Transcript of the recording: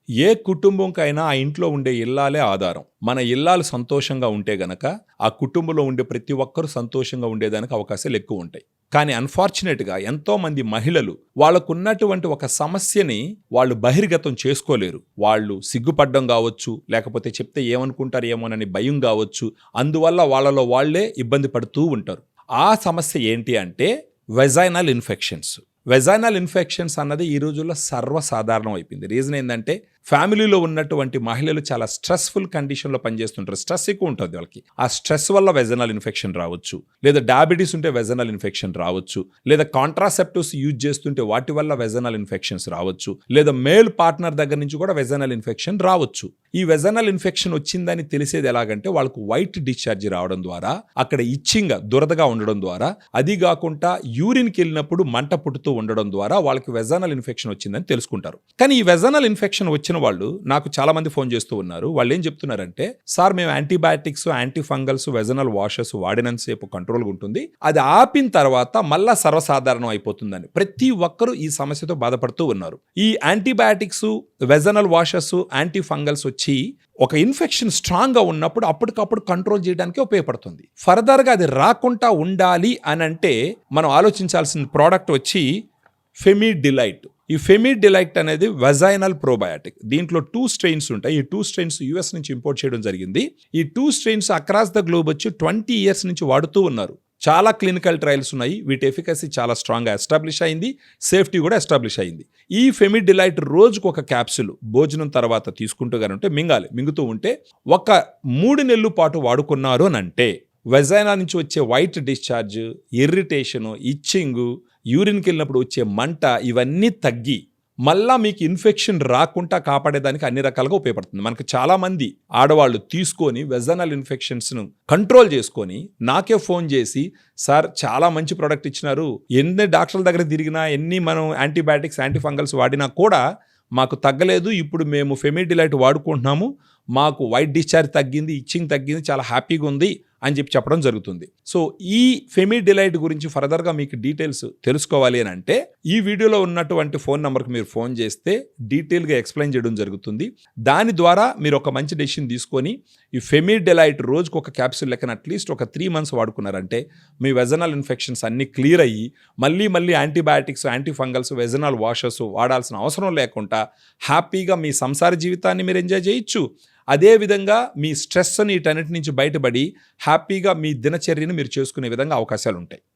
ఏ కుటుంబంకైనా ఆ ఇంట్లో ఉండే ఇల్లాలే ఆధారం. మన ఇల్లాలు సంతోషంగా ఉంటే గనక ఆ కుటుంబంలో ఉండే ప్రతి ఒక్కరూ సంతోషంగా ఉండేదానికి అవకాశాలు ఎక్కువ ఉంటాయి. కానీ అన్ఫార్చునేట్గా ఎంతో మంది మహిళలు వాళ్ళకున్నటువంటి ఒక సమస్యని వాళ్ళు బహిర్గతం చేసుకోలేరు. వాళ్ళు సిగ్గుపడ్డం కావచ్చు, లేకపోతే చెప్తే ఏమనుకుంటారు ఏమోనని భయం కావచ్చు. అందువల్ల వాళ్ళలో వాళ్ళే ఇబ్బంది పడుతూ ఉంటారు. ఆ సమస్య ఏంటి అంటే వెజైనల్ ఇన్ఫెక్షన్స్. వెజైనల్ ఇన్ఫెక్షన్స్ అన్నది ఈ రోజుల్లో సర్వసాధారణం అయిపోయింది. రీజన్ ఏంటంటే ఫ్యామిలీలో ఉన్నటువంటి మహిళలు చాలా స్ట్రెస్ఫుల్ కండిషన్లో పనిచేస్తుంటారు. స్ట్రెస్ ఎక్కువ ఉంటుంది వాళ్ళకి. ఆ స్ట్రెస్ వల్ల వెజైనల్ ఇన్ఫెక్షన్ రావచ్చు, లేదా డయాబెటీస్ ఉంటే వెజైనల్ ఇన్ఫెక్షన్ రావచ్చు, లేదా కాంట్రాసెప్టివ్స్ యూజ్ చేస్తుంటే వాటి వల్ల వెజైనల్ ఇన్ఫెక్షన్స్ రావచ్చు, లేదా మేల్ పార్ట్నర్ దగ్గర నుంచి కూడా వెజైనల్ ఇన్ఫెక్షన్ రావచ్చు. ఈ వెజైనల్ ఇన్ఫెక్షన్ వచ్చిందని తెలిసేది ఎలాగంటే వాళ్ళకు వైట్ డిశ్చార్జ్ రావడం ద్వారా, అక్కడ ఇచ్చింగ్ దురదగా ఉండడం ద్వారా, అది కాకుండా యూరిన్కి వెళ్ళినప్పుడు మంట పుట్టుతూ ఉండడం ద్వారా వాళ్ళకి వెజైనల్ ఇన్ఫెక్షన్ వచ్చిందని తెలుసుకుంటారు. కానీ ఈ వెజైనల్ ఇన్ఫెక్షన్ వచ్చిన వాళ్ళు నాకు చాలా మంది ఫోన్ చేస్తూ ఉన్నారు. వాళ్ళు ఏం చెప్తున్నారంటే, సార్ మేము antibiotics, anti fungals, vaginal washes వాడినంతసేపు కంట్రోల్గా ఉంటుంది, అది ఆపిన తర్వాత మళ్ళా సర్వసాధారణం అయిపోతుందని ప్రతి ఒక్కరూ ఈ సమస్యతో బాధపడుతూ ఉన్నారు. ఈ antibiotics, vaginal washes, anti fungals వచ్చి ఒక ఇన్ఫెక్షన్ స్ట్రాంగ్గా ఉన్నప్పుడు అప్పటికప్పుడు కంట్రోల్ చేయడానికి ఉపయోగపడుతుంది. ఫర్దర్గా అది రాకుండా ఉండాలి అని అంటే మనం ఆలోచించాల్సిన ప్రోడక్ట్ వచ్చి ఫెమిడిలైట్. ఈ ఫెమిడిలైట్ అనేది వెజైనల్ ప్రోబయాటిక్. దీంట్లో 2 స్ట్రెయిన్స్ ఉంటాయి. ఈ 2 స్ట్రెయిన్స్ యుఎస్ నుంచి ఇంపోర్ట్ చేయడం జరిగింది. ఈ 2 స్ట్రెయిన్స్ అక్రాస్ ద గ్లోబ్ వచ్చి 20 ఇయర్స్ నుంచి వాడుతూ ఉన్నారు. చాలా క్లినికల్ ట్రయల్స్ ఉన్నాయి. వీటి ఎఫికసీ చాలా స్ట్రాంగ్గా ఎస్టాబ్లిష్ అయింది, సేఫ్టీ కూడా ఎస్టాబ్లిష్ అయింది. ఈ ఫెమిడిలైట్ రోజుకు ఒక క్యాప్సూల్ భోజనం తర్వాత తీసుకుంటూ ఉంటే మింగుతూ ఉంటే ఒక 3 నెలల పాటు వాడుకున్నారు అని అంటే వెజైనా నుంచి వచ్చే వైట్ డిశ్చార్జ్, ఇర్రిటేషను, ఇచ్చింగు, యూరిన్కి వెళ్ళినప్పుడు వచ్చే మంట ఇవన్నీ తగ్గి మళ్ళా మీకు ఇన్ఫెక్షన్ రాకుండా కాపాడేదానికి అన్ని రకాలుగా ఉపయోగపడుతుంది. మనకు చాలామంది ఆడవాళ్ళు తీసుకొని వెజైనల్ ఇన్ఫెక్షన్స్ను కంట్రోల్ చేసుకొని నాకే ఫోన్ చేసి, సార్ చాలా మంచి ప్రోడక్ట్ ఇచ్చినారు, ఎన్ని డాక్టర్ల దగ్గర తిరిగినా, ఎన్ని మనం యాంటీబయాటిక్స్, యాంటీ ఫంగల్స్ వాడినా కూడా మాకు తగ్గలేదు, ఇప్పుడు మేము ఫెమిడిలైట్ వాడుకుంటున్నాము, మాకు వైట్ డిశ్చార్జ్ తగ్గింది, ఇచ్చింగ్ తగ్గింది, చాలా హ్యాపీగా ఉంది అని చెప్పడం జరుగుతుంది. సో ఈ ఫెమిడిలైట్ గురించి ఫర్దర్గా మీకు డీటెయిల్స్ తెలుసుకోవాలి అని అంటే ఈ వీడియోలో ఉన్నటువంటి ఫోన్ నెంబర్కి మీరు ఫోన్ చేస్తే డీటెయిల్గా ఎక్స్ప్లెయిన్ చేయడం జరుగుతుంది. దాని ద్వారా మీరు ఒక మంచి డెసిషన్ తీసుకొని ఈ ఫెమిడిలైట్ రోజుకు ఒక క్యాప్సూల్ లెక్కన అట్లీస్ట్ ఒక 3 months వాడుకున్నారంటే మీ వెజైనల్ ఇన్ఫెక్షన్స్ అన్నీ క్లియర్ అయ్యి మళ్ళీ antibiotics, anti fungals, vaginal washes వాడాల్సిన అవసరం లేకుండా హ్యాపీగా మీ సంసార జీవితాన్ని మీరు ఎంజాయ్ చేయొచ్చు. అదేవిధంగా మీ స్ట్రెస్ వీటన్నిటి నుంచి బయటపడి హ్యాపీగా మీ దినచర్యను మీరు చేసుకునే విధంగా అవకాశాలు ఉంటాయి.